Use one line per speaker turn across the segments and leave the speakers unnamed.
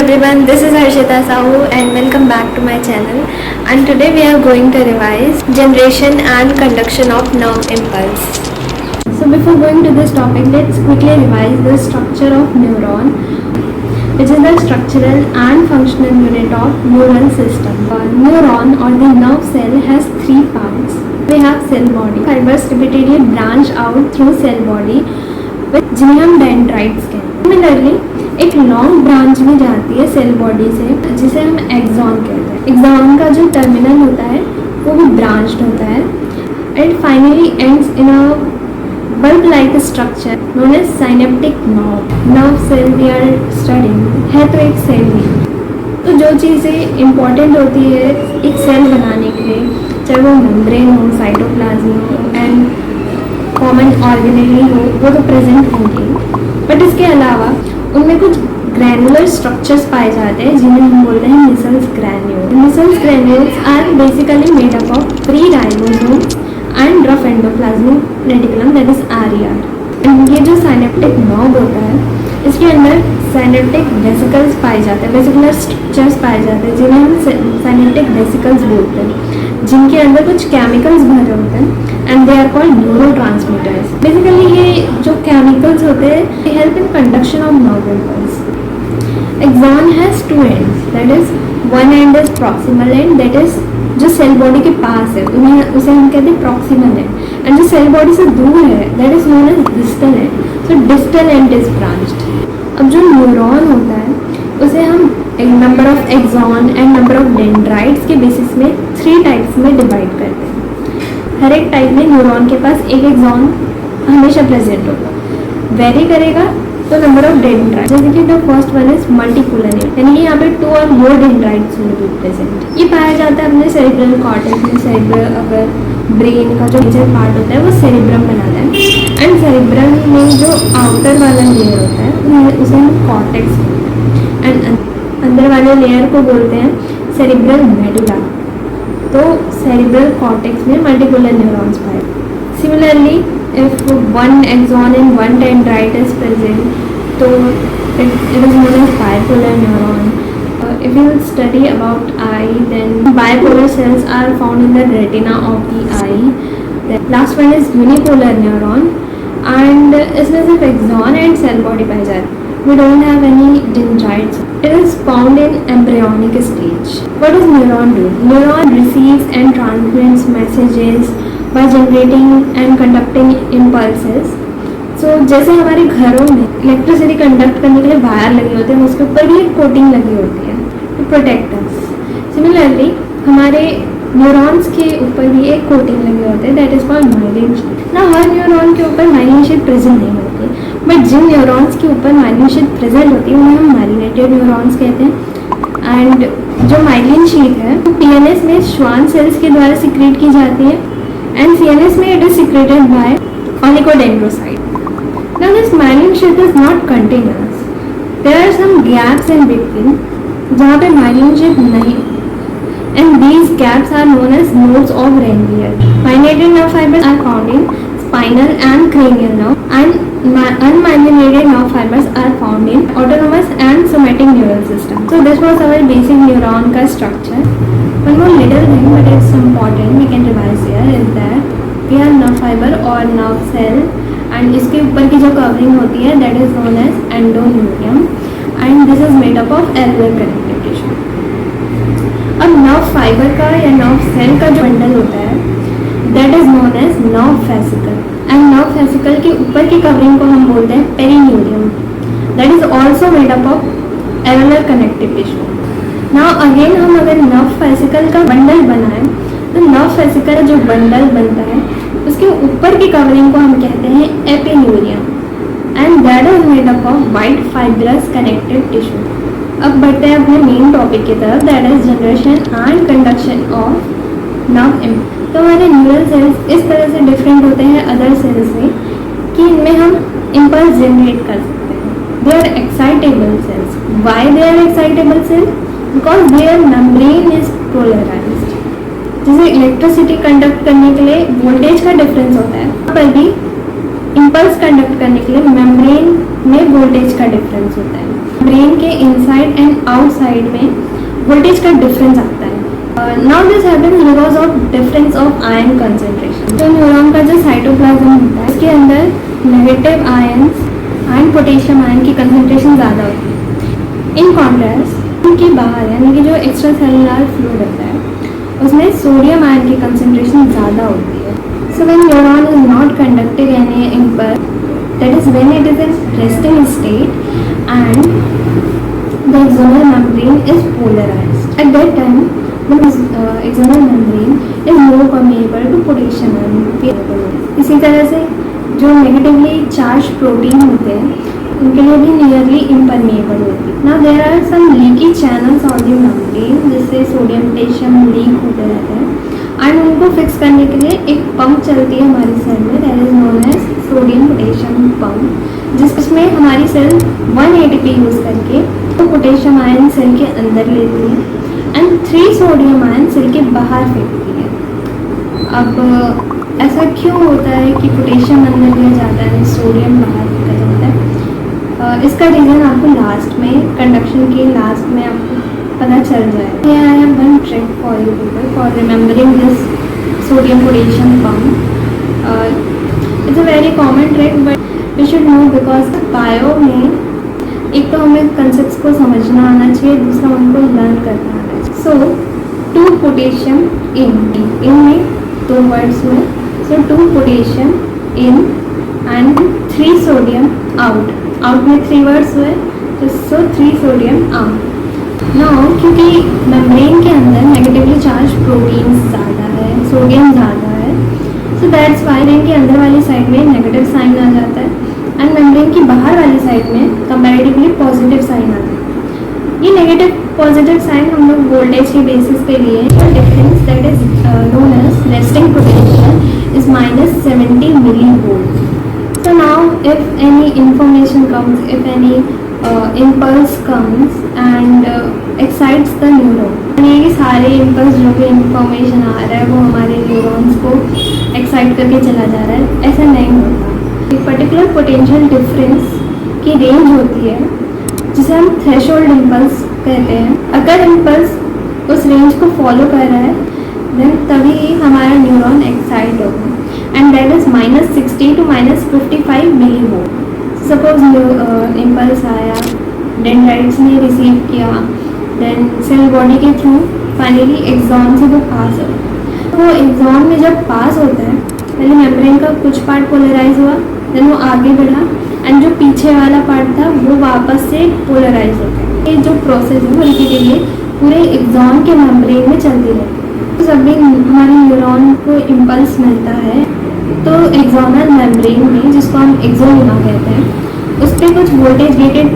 everyone, this is Harshita Sahu and welcome back to my channel, and today we are going to revise generation and conduction of nerve impulse. So before going to this topic, let's quickly revise the structure of neuron, which is the structural and functional unit of neural system. Neuron or the nerve cell has three parts. We have cell body. Fibers repeatedly branch out through cell body with जिन्हें हम dendrites कहते हैं. Similarly, एक long branch में जाती है cell body से जिसे हम एक्सॉन कहते हैं. एक्सॉन का जो टर्मिनल होता है वो भी ब्रांच्ड होता है and finally ends in a bulb like structure known as synaptic nerve cell we are studying है तो एक सेल ही. तो जो चीज़ें इम्पॉर्टेंट होती है एक सेल बनाने के लिए, चाहे वो मेम्ब्रेन हो, साइटोप्लाज्म हो एंड कॉमन ऑर्गेनेली हो, वो तो प्रेजेंट होंगे. बट इसके अलावा उनमें कुछ ग्रैनुलर स्ट्रक्चर्स पाए जाते हैं जिन्हें हम बोलते हैं Nissl's granule. Nissl's granules are basically made up of free ribosomes and rough endoplasmic reticulum that is RER. ये जो साइनेप्टिक नर्व होता है इसके अंदर साइनेप्टिक वेसिकल्स पाए जाते हैं, वेसिकुलर स्ट्रक्चर्स पाए जाते हैं जिन्हें हम साइनेप्टिक वेसिकल्स बोलते हैं, जिनके अंदर कुछ केमिकल्स भरे होते हैं and they are called neurotransmitters. Basically ये जो केमिकल्स होते हैं they help in conduction of nerve impulse. Axon has two ends, that is one end is proximal end, that is जो सेल बॉडी के पास है उसे हम कहते हैं प्रॉक्सिमल एंड, एंड जो सेल बॉडी से दूर है that is known as distal end. So distal end is branched. अब जो न्यूरॉन होता है उसे हम एक number of axon and number of dendrites के बेसिस में 3 टाइप्स में डिवाइड करते हैं. हर एक टाइप में न्यूरॉन के पास एक एक्सॉन हमेशा प्रेजेंट होगा. वेरी करेगा तो नंबर ऑफ डेंड्राइट्स, जैसे कि द फर्स्ट वन इज मल्टीपुलर, यानी कि यहाँ पे 2 और मोर डेंड्राइट्स विल बी प्रेजेंट. ये पाया जाता है अपने सेरिब्रल कॉर्टेक्स में. सेरिब्रल अगर ब्रेन का जो मेजर पार्ट होता है वो सेरिब्रम बनाता है एंड सेरिब्रम में जो आउटर वाला लेयर होता है उसे हम कॉर्टेक्स कहते हैं एंड अंदर वाले लेयर को बोलते हैं सेरिब्रल मेडुला. तो सेरिब्रल कॉर्टेक्स में मल्टीपुलर न्यूरॉन्स पाए. Similarly if one axon and one dendrite is present, so it is known as bipolar neuron. If you study about eye, then bipolar cells are found in the retina of the eye. The last one is unipolar neuron, and इसमें सिर्फ axon and cell body पाए जाते हैं. We don't have any dendrites. It is found in embryonic stage. What does neuron do? Neuron receives and transmits messages by generating and conducting impulses. So जैसे हमारे घरों में electricity conduct करने के लिए वायर लगे होते हैं, उसके ऊपर भी एक कोटिंग लगी होती है टू प्रोटेक्ट अस. सिमिलरली हमारे न्यूरॉन्स के ऊपर भी एक कोटिंग लगी होती है that is called myelin sheath. ना हर न्यूरॉन के ऊपर माइलिन शीट प्रेजेंट नहीं होती, बट जिन न्यूरॉन्स के ऊपर माइलिन शीट प्रेजेंट होती है उन्हें हम माइलिनेटेड न्यूरॉन्स कहते हैं. एंड जो माइलिन शीट है वो पीएनएस में श्वान सेल्स के द्वारा सिक्रेट की जाती है and CNS में it is secreted by oligodendrocyte. Now this myelin sheath is not continuous. There are some gaps in between जहाँ पे myelin sheath नहीं, and these gaps are known as nodes of Ranvier. Myelinated nerve fibers are found in spinal and cranial nerve, and unmyelinated nerve fibers are found in autonomous and somatic neural system. So this was our basic neuron का structure. One more little thing, but it's important we can revise here, is that we have nerve fiber or nerve cell, and इसके ऊपर की जो covering होती है that is known as endonucleum, and this is made up of alveolar connective tissue. अब nerve fiber का या nerve cell का जो बंडल होता है that is known as nerve fascicle, and nerve fascicle के ऊपर की कवरिंग को हम बोलते हैं perineurium, that is also made up of alveolar connective tissue. Now again हम अगर नर्व फेसिकल का बंडल बनाएं तो नर्व फेसिकल जो बंडल बनता है उसके ऊपर की कवरिंग को हम कहते हैं epineurium, and that is made up of white fibrous connective tissue. अब बढ़ते हैं अपने मेन टॉपिक की तरफ, that is generation and conduction of nerve impulse. तो हमारे न्यूरल सेल्स इस तरह से डिफरेंट होते हैं अदर सेल्स से कि इनमें हम इम्पल्स जनरेट कर सकते हैं. They are excitable cells. Why they are excitable cells? Because their membrane is polarized. जैसे इलेक्ट्रिसिटी कंडक्ट करने के लिए वोल्टेज का डिफरेंस होता है, पर भी इम्पल्स कंडक्ट करने के लिए मेम्ब्रेन में वोल्टेज का डिफरेंस होता है। ब्रेन के इनसाइड एंड आउटसाइड में वोल्टेज का डिफरेंस आता है। Now this happens because of difference of ion concentration. तो न्यूरॉन का जो साइटोप्लाज्म होता है इसके अंदर negative ions and potassium ion की कंसेंट्रेशन ज़्यादा होती है। इन कॉन्ट्रास्ट उनके बाहर यानी कि जो एक्स्ट्रा सेलुलर फ्लूइड होता है उसमें सोडियम आयन की कंसेंट्रेशन ज़्यादा होती है। So when neuron is not conducting any impulse, that is when it is in resting state and the axonal membrane is polarized. At that time the axonal membrane is more permeable to potassium ion. इसी तरह से जो negatively charge protein होते हैं उनके लिए भी nearly impermeable होती है। Now there are some leaky channels on the membrane जिससे सोडियम पोटेशियम लीक होते रहते हैं एंड उनको फिक्स करने के लिए एक पंप चलती है हमारी सेल में, that is known as sodium potassium pump, जिसमें हमारी सेल 1 ATP यूज़ करके तो पोटेशियम आयन सेल के अंदर लेती है एंड 3 सोडियम आयन सेल के बाहर फेंकती है। अब ऐसा क्यों होता है कि पोटेशियम अंदर लिया जाता है सोडियम बाहर फेंका जाता है? इसका रीज़न आपको लास्ट में कंडक्शन के लास्ट में आपको पता चल जाएगा। Here I have one trick for you people for remembering this sodium potassium pump. It's a very common trick but we should know because bio में एक तो हमें concepts को समझना आना चाहिए, दूसरा उनको लर्न करना आना चाहिए। So 2 potassium in में 2 words हुए, so 2 potassium in and 3 sodium out में 3 words हुए, so 3 sodium out। नाउ क्योंकि मेम्ब्रेन के अंदर नेगेटिवली चार्ज प्रोटीन ज़्यादा है, सोडियम ज़्यादा है, सो दैट्स वाई मेम्ब्रेन के अंदर वाली साइड में नेगेटिव साइन आ जाता है एंड मेम्ब्रेन की बाहर वाली साइड में कंपैरेटिवली पॉजिटिव साइन आता है। ये नेगेटिव पॉजिटिव साइन हम लोग वोल्टेज के बेसिस पे लिए हैं। Difference that is known as resting potential is -70 millivolt. So now if any information comes, if any impulse comes and excites the neuron, यानी कि सारे impulse जो भी इंफॉर्मेशन आ रहा है वो हमारे न्यूरॉन्स को एक्साइट करके चला जा रहा है, ऐसा नहीं होता। एक पर्टिकुलर पोटेंशियल डिफरेंस की रेंज होती है जिसे हम थ्रेशोल्ड इम्पल्स कहते हैं। अगर इम्पल्स उस रेंज को फॉलो कर रहा है देन तभी हमारा न्यूरॉन एक्साइट होगा and that is -60 to -55 millivolt. Suppose impulse आया, डेंड्राइट्स ने रिसीव किया, देन सेल बॉडी के थ्रू फाइनली एक्सॉन से वो पास हो। वो एक्सॉन में जब पास होता है पहले मेम्ब्रेन का कुछ पार्ट पोलराइज हुआ, देन वो आगे बढ़ा एंड जो पीछे वाला पार्ट था वो वापस से पोलराइज होता है। ये जो प्रोसेस है वो रिपीटेडली पूरे एक्सॉन के मेम्ब्रेन में चलती रहती है। तो जब भी हमारे न्यूरॉन को इम्पल्स मिलता है तो एक्सोनल मेम्ब्रेन में, जिसको हम एक्सोनिमा कहते हैं, उस पर कुछ वोल्टेज गेटेड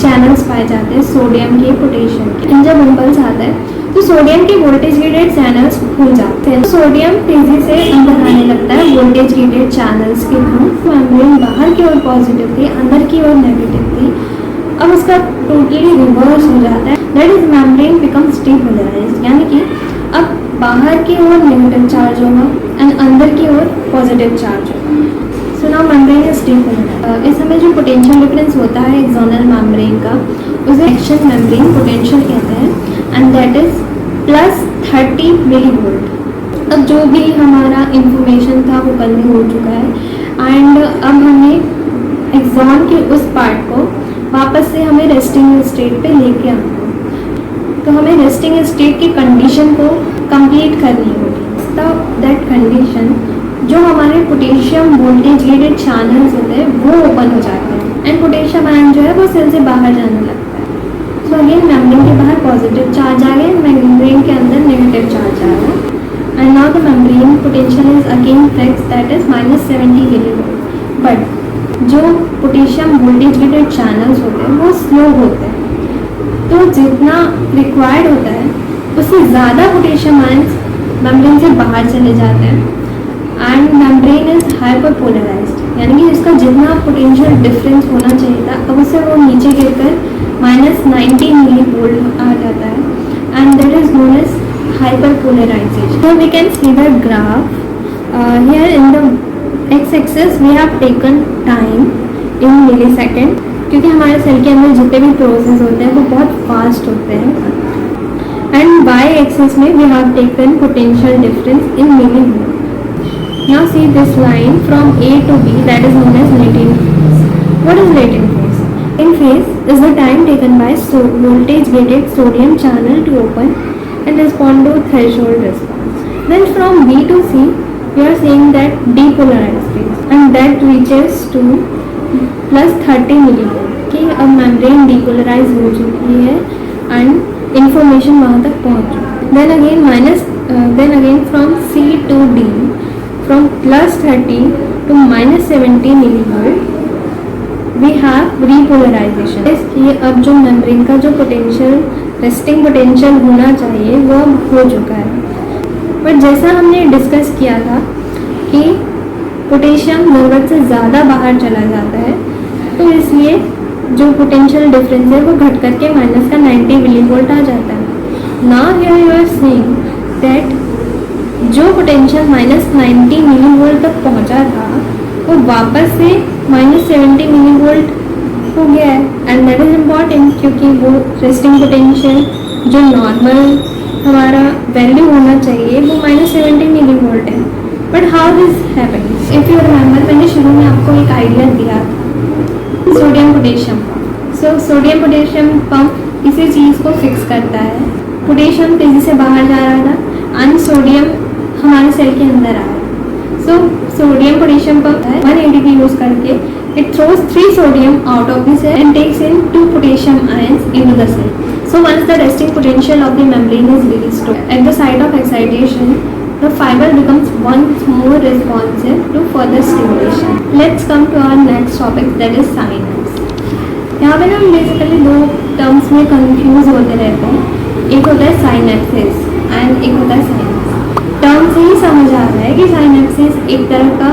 चैनल्स पाए जाते हैं सोडियम के, पोटेशियम के। एंड जब इम्पल्स आता है तो सोडियम के वोल्टेज गेटेड चैनल्स खुल जाते हैं, सोडियम तेजी से अंदर आने लगता है वोल्टेज गेटेड चैनल्स के थ्रू। मेम्ब्रेन बाहर की ओर पॉजिटिव थी, अंदर की ओर नेगेटिव थी, अब उसका टोटली रिवर्स हो जाता है, that is membrane becomes depolarised, यानी कि अब बाहर की ओर नेगेटिव चार्ज होगा एंड अंदर की ओर पॉजिटिव चार्ज होगा। So now membrane is depolarised. इस समय जो पोटेंशियल डिफरेंस होता है एक्सोनल मेम्ब्रेन का उसे एक्शन मेम्ब्रेन पोटेंशियल कहते हैं एंड दैट इज +30 मिलीवोल्ट। अब जो भी हमारा इंफॉर्मेशन था वो कल में हो चुका है एंड अब हमें एक्सॉन के उस पार्ट को वापस से हमें रेस्टिंग स्टेट पे लेके आना है। तो हमें रेस्टिंग स्टेट की कंडीशन को कंप्लीट करनी होगी। दैट कंडीशन जो हमारे पोटेशियम वोल्टेज गेटेड चैनल्स होते हैं वो ओपन हो जाते हैं एंड पोटेशियम आयन जो है वो सेल से बाहर जाने लगता है। सो अगेन मेम्ब्रेन के बाहर पॉजिटिव चार्ज आ गया, मेम्ब्रेन के अंदर नेगेटिव चार्ज आ गया and now the membrane potential is again fix, that is -70 millivolt. But जो पोटेशियम वोल्टेज गेटेड चैनल्स होते हैं वो स्लो होते हैं, तो जितना रिक्वायर्ड होता है उससे ज़्यादा पोटेशियम आयंस मेम्ब्रेन से बाहर चले जाते हैं and membrane is hyperpolarized, यानी कि इसका जितना पोटेंशियल डिफरेंस होना चाहिए था अब उससे वो नीचे गिरकर -90 मिलीवोल्ट आ जाता है and that is known as hyperpolarization. So we can see the graph. Here in the x-axis we have taken time in millisecond क्योंकि हमारे सेल के अंदर जितने भी प्रोसेस होते हैं वो बहुत फास्ट होते हैं. एंड वाई एक्सिस में we have taken potential difference in millivolt. Now see this line from A to B, that is known as latent phase. What is latent phase? Latent phase is the time taken by voltage gated sodium channel to open and respond to threshold response. Then from B to C, we are seeing that depolarized phase and that reaches to plus 30 millivolt. कि अब membrane depolarize हो चुकी है and information वहाँ तक पहुँच चुकी है. Then again from C to D, from plus 30 to minus 70 millivolt we have repolarization. ये अब जो मेम्ब्रेन का जो पोटेंशियल रेस्टिंग पोटेंशियल होना चाहिए वो अब हो चुका है. बट जैसा हमने डिस्कस किया था कि पोटेशियम ज़रूरत से ज़्यादा बाहर चला जाता है, तो इसलिए जो पोटेंशियल डिफरेंस है वो घट करके माइनस का 90 मिलीवोल्ट आ जाता है. Now here you are seeing that जो पोटेंशियल माइनस 90 मिलीवोल्ट तक पहुंचा था वो वापस से माइनस 70 मिलीवोल्ट हो गया है. एंड दैट इज़ इम्पॉर्टेंट क्योंकि वो रेस्टिंग पोटेंशियल जो नॉर्मल हमारा वैल्यू होना चाहिए वो माइनस 70 मिलीवोल्ट है. But how this happens? If you remember, मैंने शुरू में आपको एक आइडिया दिया था sodium potassium pump. So sodium potassium pump इसी चीज़ को फिक्स करता है. पोटेशियम तेज़ी से बाहर जा रहा था एंड सोडियम हमारे सेल के अंदर आया. सो सोडियम पोटेशियम पंप है 180 यूज करके it throws 3 sodium out of the cell and takes in 2 potassium ions into the cell. So once the resting potential of the membrane is restored, at the site of excitation, the fiber becomes once more responsive to further stimulation. Let's come to our next topic, that is synapse. यहाँ पे ना हम basically दो terms में confuse होते रहते हैं. एक होता है साइनेप्सिस एंड एक होता है साइनस. टर्म से ही समझ आ रहा है कि साइनेप्सिस एक तरह का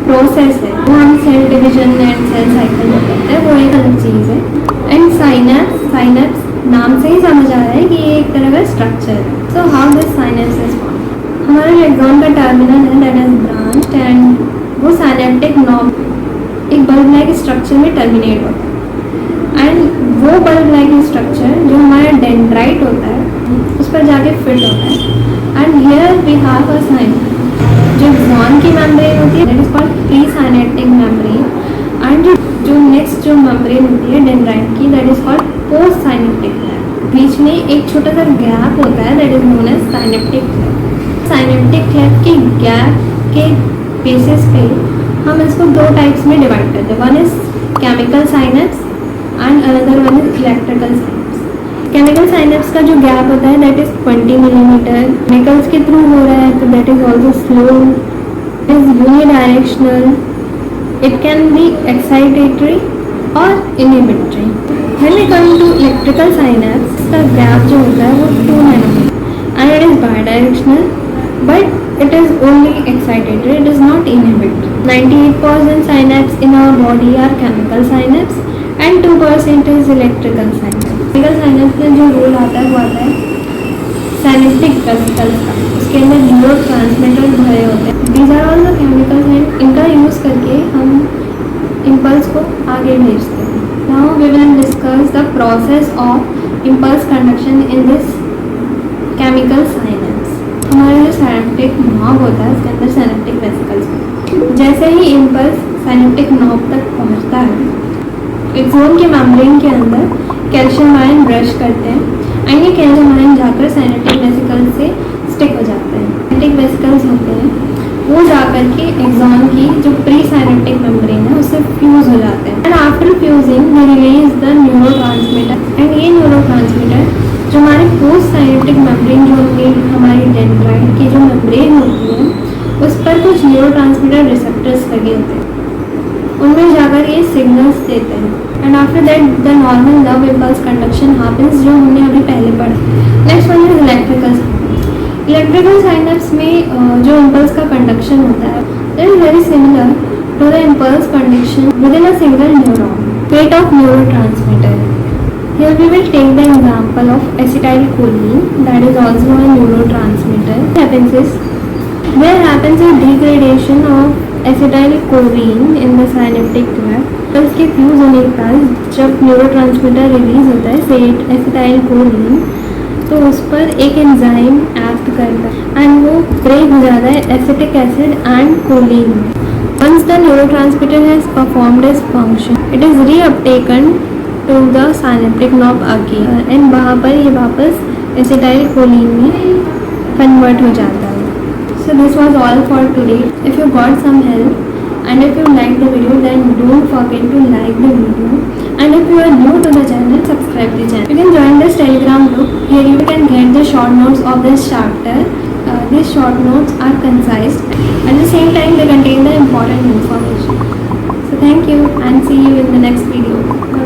प्रोसेस है, वो हम cell division and cell cycle में करते हैं, वो एक अलग चीज़ है. एंड साइनेप्स नाम से ही समझ आ रहा है कि ये एक तरह का स्ट्रक्चर है. So how this synapse is form? हमारा एक्सॉन का टर्मिनल है दैट इज ब्रांच एंड वो साइनेप्टिक नॉब एक बल्ब लाइक स्ट्रक्चर में टर्मिनेट होता है. एंड वो बल्ब लाइक स्ट्रक्चर जो हमारा डेंड्राइट होता है उस पर जाके फिट होता है. And here we have a synapse. जो एक्सॉन की मेम्ब्रेन होती है that is called pre synaptic membrane. And जो नेक्स्ट जो मेम्ब्रेन होती है डेंड्राइट की that is called post synaptic cleft. बीच में एक छोटा सा गैप होता है that is known as synaptic cleft. Synaptic cleft के गैप के बेसिस पे हम इसको दो टाइप्स में डिवाइड करते हैं. One is chemical synapse and another one is electrical synapse. Chemical synapse का जो गैप होता है दैट इज 20 मिलीमीटर. केमिकल्स के थ्रू हो रहा है तो that is also slow, is unidirectional, it can be excitatory और inhibitory. When we come to electrical synapse, का गैप जो होता है वो 2 nanometre and it is bidirectional but it is only excitatory, it is not inhibitory. 98% synapses in our body are chemical synapses and 2% is electrical synapse. Electrical synapse में जो role आता है वो आता है synaptic vesicles का. उसके अंदर न्यूरोट्रांसमीटर भरे होते हैं. These are all the chemicals and इनका यूज़ करके हम इम्पल्स को आगे भेजते हैं. Now we will discuss the process of impulse conduction in this chemical synapse. हमारा जो synaptic knob होता है उसके अंदर synaptic vesicles होते हैं. जैसे ही इम्पल्स साइनेप्टिक नॉब तक पहुंचता है एक्सोन के मेम्ब्रेन के अंदर कैल्शियम आयन ब्रश करते हैं एंड ये कैल्शियम आयन जाकर साइनेप्टिक वेसिकल से स्टिक हो जाते हैं. साइनेप्टिक वेसिकल्स होते हैं वो जाकर के एक्सोन की जो प्री साइनेप्टिक मेम्ब्रेन है उससे फ्यूज हो जाते हैं. And after fusing they release the neurotransmitter and ये न्यूरोट्रांसमीटर जो हमारे पोस्ट साइनेप्टिक मेम्ब्रेन जो हमारी डेंड्राइट की जो मेम्ब्रेन होती है उस पर कुछ न्यूरोट्रांसमीटर रिसेप्टर्स लगे होते हैं, उनमें जाकर ये सिग्नल्स देते हैं. And after that the normal love impulse conduction happens जो हमने अभी पहले पढ़ा. Next one is electrical synapse. Electrical synapse में जो इम्पल्स का कंडक्शन होता है that is very similar to the impulse conduction within a single neuron pet of neurotransmitter. Here we will take the example of acetylcholine that is also a neurotransmitter. There happens a degradation of acetylcholine in the synaptic tract. तो इसके fuse होने के बाद जब neurotransmitter release होता है set acetylcholine, तो उस पर एक एंजाइम एक्ट करता है एंड वो ब्रेक हो जाता है एसिटिक एसिड एंड कोलिन में। Once the neurotransmitter has performed its function, it is reuptaken to the synaptic knob again and वहाँ पर ये वापस acetylcholine में convert हो जाता है. So this was all for today. If you got some help and if you liked the video, then don't forget to like the video. And if you are new to the channel, subscribe the channel. You can join this Telegram group. Here you can get the short notes of this chapter. These short notes are concise. At the same time, they contain the important information. So thank you and see you in the next video.